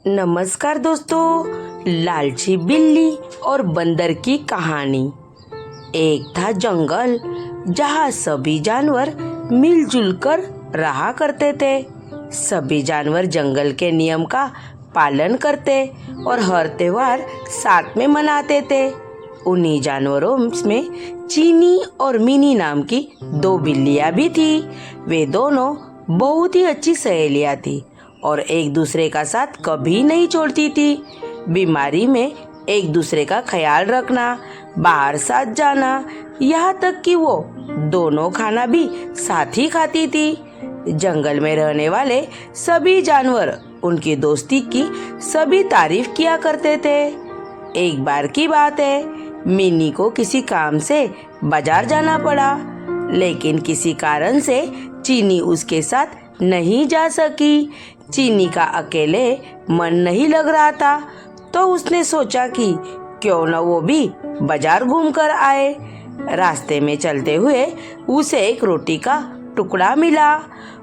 नमस्कार दोस्तों, लालची बिल्ली और बंदर की कहानी। एक था जंगल जहाँ सभी जानवर मिलजुल कर रहा करते थे। सभी जानवर जंगल के नियम का पालन करते और हर त्योहार साथ में मनाते थे। उन्हीं जानवरों में चीनी और मिनी नाम की दो बिल्लियाँ भी थी। वे दोनों बहुत ही अच्छी सहेलियाँ थी और एक दूसरे का साथ कभी नहीं छोड़ती थी। बीमारी में एक दूसरे का ख्याल रखना, बाहर साथ जाना, यहाँ तक कि वो दोनों खाना भी साथ ही खाती थी। जंगल में रहने वाले सभी जानवर उनकी दोस्ती की सभी तारीफ किया करते थे। एक बार की बात है, मिनी को किसी काम से बाजार जाना पड़ा, लेकिन किसी कारण से चीनी उसके साथ नहीं जा सकी। चीनी का अकेले मन नहीं लग रहा था, तो उसने सोचा कि क्यों न वो भी बाजार घूम कर आए। रास्ते में चलते हुए उसे एक रोटी का टुकड़ा मिला।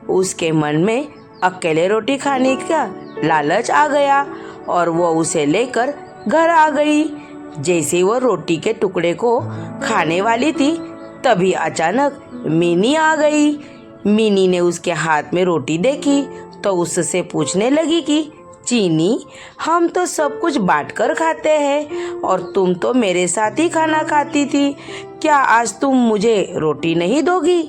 उसके मन में अकेले रोटी खाने का लालच आ गया और वो उसे लेकर घर आ गई। जैसे वो रोटी के टुकड़े को खाने वाली थी, तभी अचानक मिनी आ गई। मिनी ने उसके हाथ में रोटी देखी तो उससे पूछने लगी कि चीनी, हम तो सब कुछ बांटकर खाते हैं और तुम तो मेरे साथ ही खाना खाती थी। क्या आज तुम मुझे रोटी नहीं दोगी?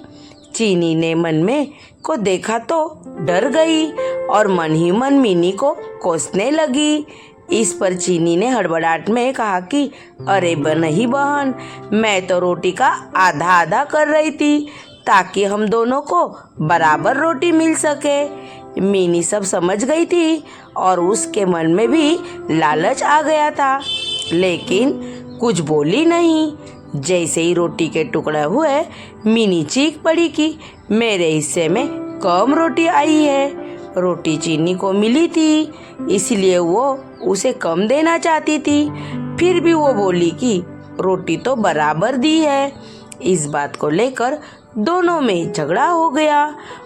चीनी ने मन में को देखा तो डर गई और मन ही मन मिनी को कोसने लगी। इस पर चीनी ने हड़बड़ाहट में कहा कि अरे नहीं बहन, मैं तो रोटी का आधा आधा कर रही थी ताकि हम दोनों को बराबर रोटी मिल सके। मिनी सब समझ गई थी और उसके मन में भी लालच आ गया था, लेकिन कुछ बोली नहीं। जैसे ही रोटी के टुकड़े हुए, मिनी चीख पड़ी कि मेरे हिस्से में कम रोटी आई है। रोटी चीनी को मिली थी, इसलिए वो उसे कम देना चाहती थी। फिर भी वो बोली कि रोटी तो बराबर दी है। इस बात को लेकर दोनों में झगड़ा हो गया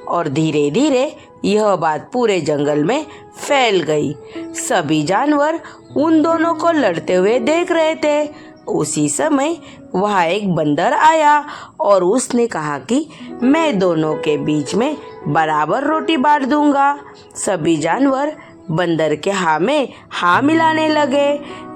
और धीरे धीरे यह बात पूरे जंगल में फैल गई। सभी जानवर उन दोनों को लड़ते हुए देख रहे थे। उसी समय वहाँ एक बंदर आया और उसने कहा कि मैं दोनों के बीच में बराबर रोटी बांट दूंगा। सभी जानवर बंदर के हाँ में हाँ मिलाने लगे।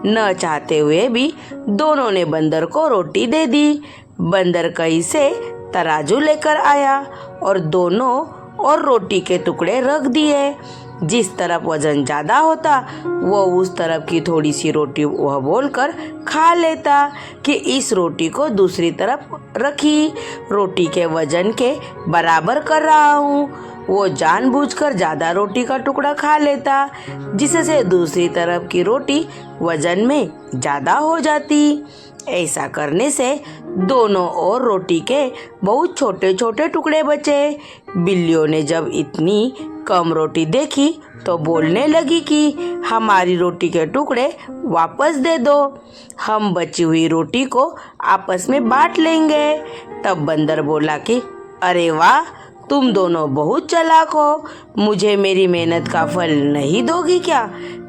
न चाहते हुए भी दोनों ने बंदर को रोटी दे दी। बंदर कहीं से तराजू लेकर आया और दोनों और रोटी के टुकड़े रख दिए। जिस तरफ वजन ज्यादा होता वो उस तरफ की थोड़ी सी रोटी वह बोलकर खा लेता कि इस रोटी को दूसरी तरफ रखी, रोटी के वजन के बराबर कर रहा हूँ। वो जानबूझकर ज्यादा रोटी का टुकड़ा खा लेता, जिससे दूसरी तरफ की रोटी वजन में ज्यादा हो जाती। ऐसा करने से दोनों और रोटी के बहुत छोटे छोटे टुकड़े बचे। बिल्लियों ने जब इतनी कम रोटी देखी तो बोलने लगी कि हमारी रोटी के टुकड़े वापस दे दो, हम बची हुई रोटी को आपस में बांट लेंगे। तब बंदर बोला कि अरे वाह, तुम दोनों बहुत चालाक हो, मुझे मेरी मेहनत का फल नहीं दोगी क्या?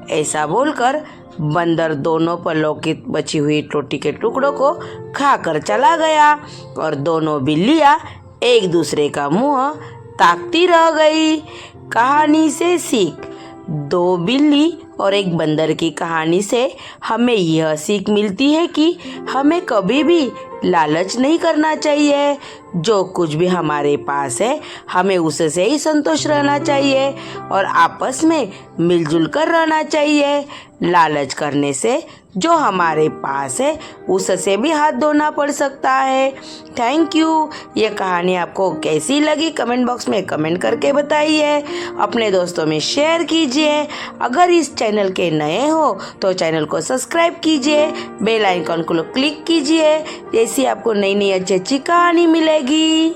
ऐसा बोलकर बंदर दोनों पलों की बची हुई रोटी के टुकड़ों को खाकर चला गया और दोनों बिल्लियां एक दूसरे का मुंह ताकती रह गई। कहानी से सीख। दो बिल्ली और एक बंदर की कहानी से हमें यह सीख मिलती है कि हमें कभी भी लालच नहीं करना चाहिए। जो कुछ भी हमारे पास है हमें उससे ही संतोष रहना चाहिए और आपस में मिलजुल कर रहना चाहिए। लालच करने से जो हमारे पास है उससे भी हाथ धोना पड़ सकता है। Thank you. ये कहानी आपको कैसी लगी कमेंट बॉक्स में कमेंट करके बताइए। अपने दोस्तों में शेयर कीजिए। अगर इस चैनल के नए हो तो चैनल को सब्सक्राइब कीजिए, बेल आइकन को क्लिक कीजिए, जैसी आपको नई नई अच्छी अच्छी कहानी मिलेगी।